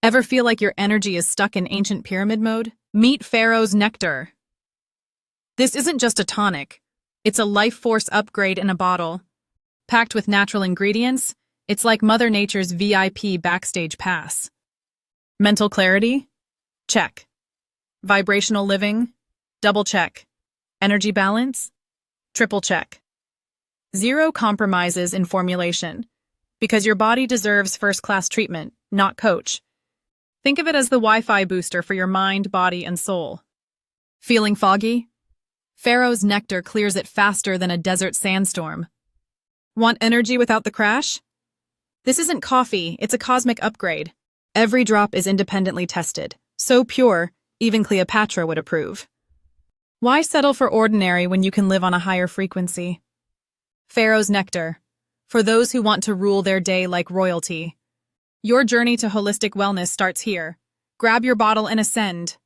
Ever feel like your energy is stuck in ancient pyramid mode? Meet Pharaoh's Nectar. This isn't just a tonic. It's a life force upgrade in a bottle. Packed with natural ingredients, it's like Mother Nature's VIP backstage pass. Mental clarity? Check. Vibrational living? Double check. Energy balance? Triple check. Zero compromises in formulation, because your body deserves first-class treatment, not coach. Think of it as the Wi-Fi booster for your mind, body, and soul. Feeling foggy? Pharaoh's Nectar clears it faster than a desert sandstorm. Want energy without the crash? This isn't coffee, it's a cosmic upgrade. Every drop is independently tested. So pure, even Cleopatra would approve. Why settle for ordinary when you can live on a higher frequency? Pharaoh's Nectar, for those who want to rule their day like royalty. Your journey to holistic wellness starts here. Grab your bottle and ascend.